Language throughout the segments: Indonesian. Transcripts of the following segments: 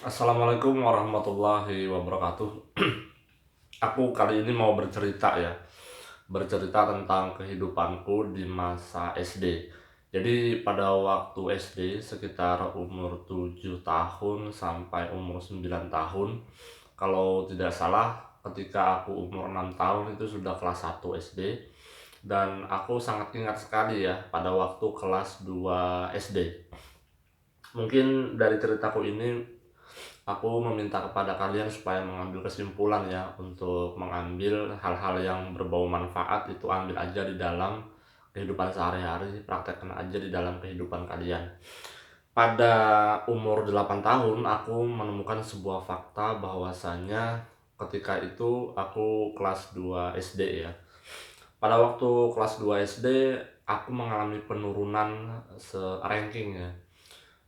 Assalamualaikum warahmatullahi wabarakatuh. Aku kali ini mau bercerita ya, bercerita tentang kehidupanku di masa SD. Jadi pada waktu SD sekitar umur 7 tahun sampai umur 9 tahun. Kalau tidak salah ketika aku umur 6 tahun itu sudah kelas 1 SD. Dan aku sangat ingat sekali ya pada waktu kelas 2 SD. Mungkin dari ceritaku ini aku meminta kepada kalian supaya mengambil kesimpulan ya, untuk mengambil hal-hal yang berbau manfaat itu ambil aja di dalam kehidupan sehari-hari, praktekkan aja di dalam kehidupan kalian. Pada umur 8 tahun aku menemukan sebuah fakta bahwasanya ketika itu aku kelas 2 SD ya. Pada waktu kelas 2 SD aku mengalami penurunan ranking ya.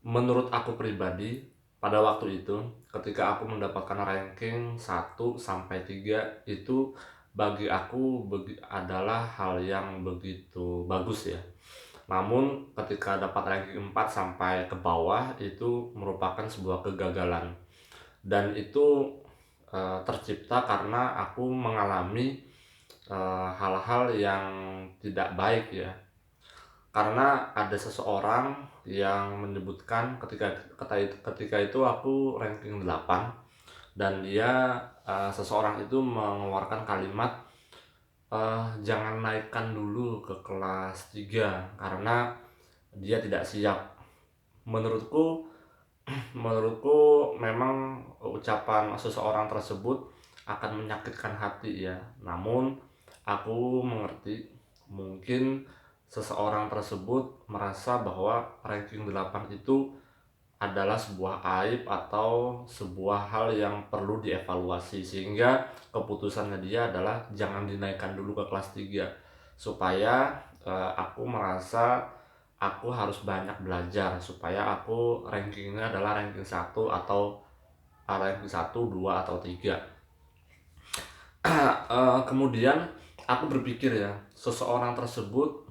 Menurut aku pribadi, pada waktu itu ketika aku mendapatkan ranking 1 sampai 3 itu bagi aku adalah hal yang begitu bagus ya. Namun ketika dapat ranking 4 sampai ke bawah itu merupakan sebuah kegagalan. Dan itu tercipta karena aku mengalami hal-hal yang tidak baik ya, karena ada seseorang yang menyebutkan ketika itu aku ranking 8 dan dia seseorang itu mengeluarkan kalimat, jangan naikkan dulu ke kelas 3 karena dia tidak siap. Menurutku menurutku memang ucapan seseorang tersebut akan menyakitkan hati ya. Namun aku mengerti, mungkin seseorang tersebut merasa bahwa ranking 8 itu adalah sebuah aib atau sebuah hal yang perlu dievaluasi, sehingga keputusannya dia adalah jangan dinaikkan dulu ke kelas 3 supaya aku merasa aku harus banyak belajar supaya aku rankingnya adalah ranking 1 atau ranking 1, 2 atau 3. Kemudian aku berpikir ya, seseorang tersebut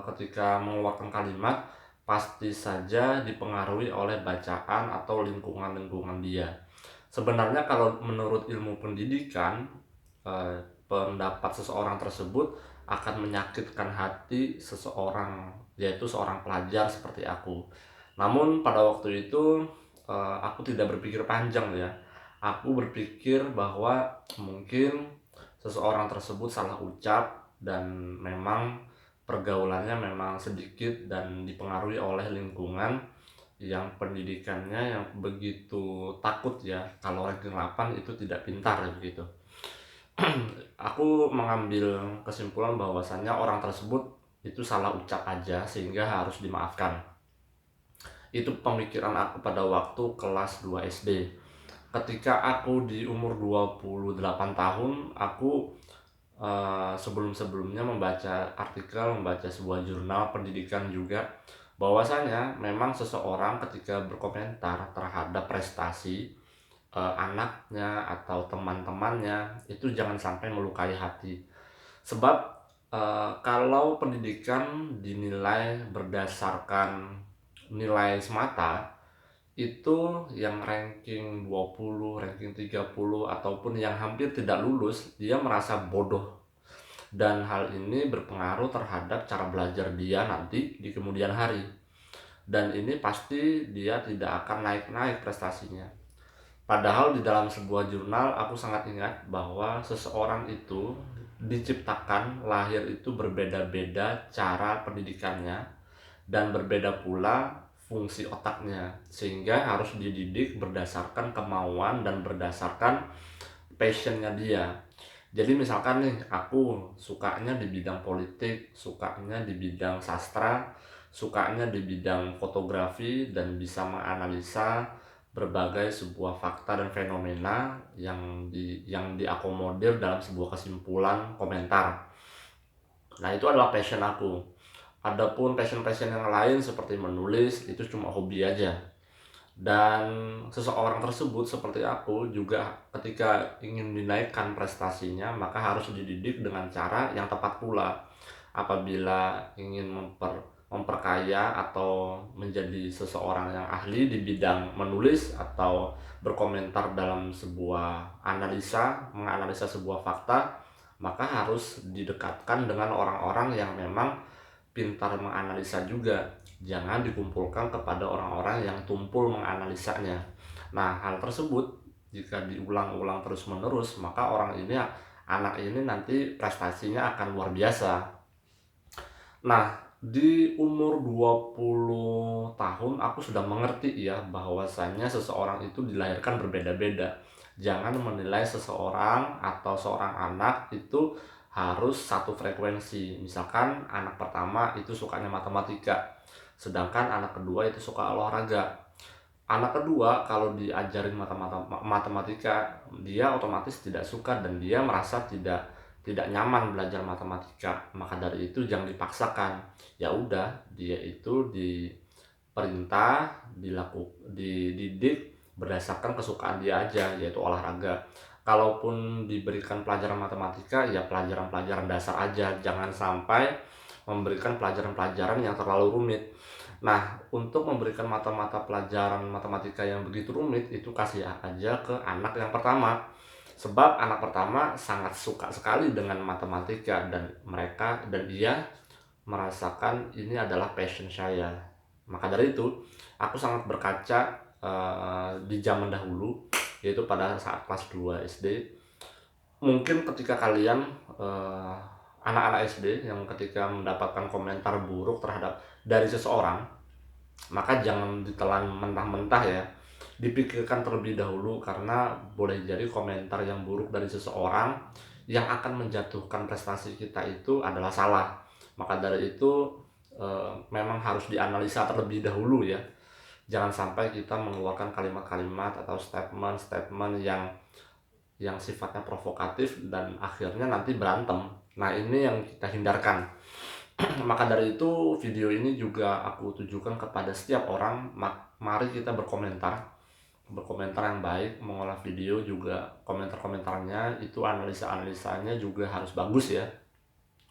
ketika mengeluarkan kalimat pasti saja dipengaruhi oleh bacaan atau lingkungan-lingkungan dia. Sebenarnya kalau menurut ilmu pendidikan, eh, pendapat seseorang tersebut akan menyakitkan hati seseorang, yaitu seorang pelajar seperti aku. Namun pada waktu itu aku tidak berpikir panjang ya. Aku berpikir bahwa mungkin seseorang tersebut salah ucap dan memang pergaulannya memang sedikit dan dipengaruhi oleh lingkungan yang pendidikannya yang begitu takut ya kalau ranking 8 itu tidak pintar ya begitu. Aku mengambil kesimpulan bahwasannya orang tersebut itu salah ucap aja sehingga harus dimaafkan. Itu pemikiran aku pada waktu kelas 2 SD. Ketika aku di umur 28 tahun, aku sebelum-sebelumnya membaca artikel, membaca sebuah jurnal pendidikan juga, bahwasanya memang seseorang ketika berkomentar terhadap prestasi anaknya atau teman-temannya itu jangan sampai melukai hati. Sebab kalau pendidikan dinilai berdasarkan nilai semata, itu yang ranking 20, ranking 30 ataupun yang hampir tidak lulus, dia merasa bodoh. Dan hal ini berpengaruh terhadap cara belajar dia nanti di kemudian hari. Dan ini pasti dia tidak akan naik-naik prestasinya. Padahal di dalam sebuah jurnal aku sangat ingat bahwa seseorang itu diciptakan lahir itu berbeda-beda cara pendidikannya dan berbeda pula fungsi otaknya, sehingga harus dididik berdasarkan kemauan dan berdasarkan passionnya dia. Jadi misalkan nih aku sukanya di bidang politik, sukanya di bidang sastra, sukanya di bidang fotografi dan bisa menganalisa berbagai sebuah fakta dan fenomena yang diakomodir dalam sebuah kesimpulan komentar. Nah, itu adalah passion aku. Adapun passion-passion yang lain seperti menulis itu cuma hobi aja. Dan seseorang tersebut seperti aku juga ketika ingin dinaikkan prestasinya maka harus dididik dengan cara yang tepat pula. Apabila ingin memperkaya atau menjadi seseorang yang ahli di bidang menulis atau berkomentar dalam sebuah analisa, menganalisa sebuah fakta, maka harus didekatkan dengan orang-orang yang memang pintar menganalisa juga. Jangan dikumpulkan kepada orang-orang yang tumpul menganalisanya. Nah, hal tersebut jika diulang-ulang terus-menerus, maka anak ini nanti prestasinya akan luar biasa. Nah, di umur 20 tahun aku sudah mengerti ya bahwasanya seseorang itu dilahirkan berbeda-beda. Jangan menilai seseorang atau seorang anak itu harus satu frekuensi. Misalkan anak pertama itu sukanya matematika, sedangkan anak kedua itu suka olahraga. Anak kedua kalau diajarin matematika, dia otomatis tidak suka dan dia merasa tidak nyaman belajar matematika. Maka dari itu jangan dipaksakan. Ya udah, dia itu dididik berdasarkan kesukaan dia aja, yaitu olahraga. Kalaupun diberikan pelajaran matematika, ya pelajaran-pelajaran dasar aja, jangan sampai memberikan pelajaran-pelajaran yang terlalu rumit. Nah, untuk memberikan mata-mata pelajaran matematika yang begitu rumit, itu kasih aja ke anak yang pertama. Sebab anak pertama sangat suka sekali dengan matematika dan dia merasakan ini adalah passion saya. Maka dari itu, aku sangat berkaca di zaman dahulu, yaitu pada saat kelas 2 SD. Mungkin ketika kalian anak-anak SD yang ketika mendapatkan komentar buruk terhadap dari seseorang, maka jangan ditelan mentah-mentah ya, dipikirkan terlebih dahulu, karena boleh jadi komentar yang buruk dari seseorang yang akan menjatuhkan prestasi kita itu adalah salah. Maka dari itu memang harus dianalisa terlebih dahulu ya, jangan sampai kita mengeluarkan kalimat-kalimat atau statement-statement yang sifatnya provokatif dan akhirnya nanti berantem. Nah, ini yang kita hindarkan. Maka dari itu video ini juga aku tujukan kepada setiap orang. Mari kita berkomentar yang baik, mengolah video juga komentar-komentarnya itu analisa-analisanya juga harus bagus ya.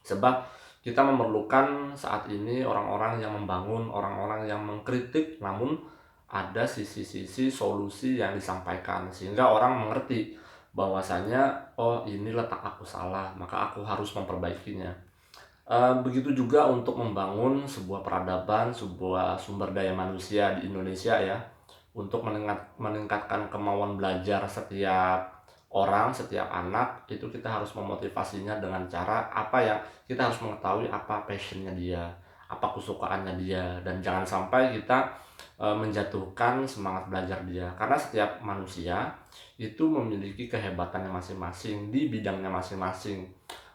Sebab kita memerlukan saat ini orang-orang yang membangun, orang-orang yang mengkritik, namun ada sisi-sisi solusi yang disampaikan sehingga orang mengerti bahwasanya oh ini letak aku salah, maka aku harus memperbaikinya. Begitu juga untuk membangun sebuah peradaban, sebuah sumber daya manusia di Indonesia ya, untuk meningkatkan kemauan belajar setiap orang, setiap anak. Itu kita harus memotivasinya dengan cara apa ya, kita harus mengetahui apa passionnya dia, apa kesukaannya dia, dan jangan sampai kita menjatuhkan semangat belajar dia, karena setiap manusia itu memiliki kehebatannya masing-masing di bidangnya masing-masing.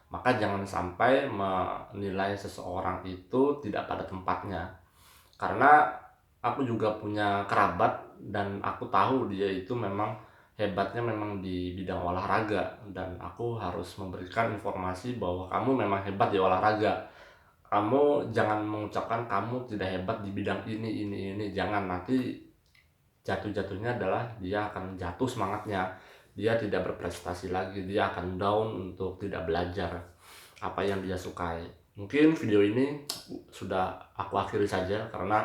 Maka jangan sampai menilai seseorang itu tidak pada tempatnya. Karena aku juga punya kerabat dan aku tahu dia itu memang hebatnya memang di bidang olahraga, dan aku harus memberikan informasi bahwa kamu memang hebat di olahraga. Kamu jangan mengucapkan kamu tidak hebat di bidang ini. Jangan, nanti jatuh-jatuhnya adalah dia akan jatuh semangatnya, dia tidak berprestasi lagi, dia akan down untuk tidak belajar apa yang dia sukai. Mungkin video ini sudah aku akhiri saja karena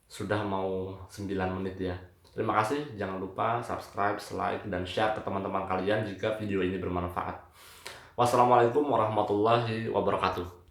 sudah mau 9 menit ya. Terima kasih, jangan lupa subscribe, like, dan share ke teman-teman kalian jika video ini bermanfaat. Wassalamualaikum warahmatullahi wabarakatuh.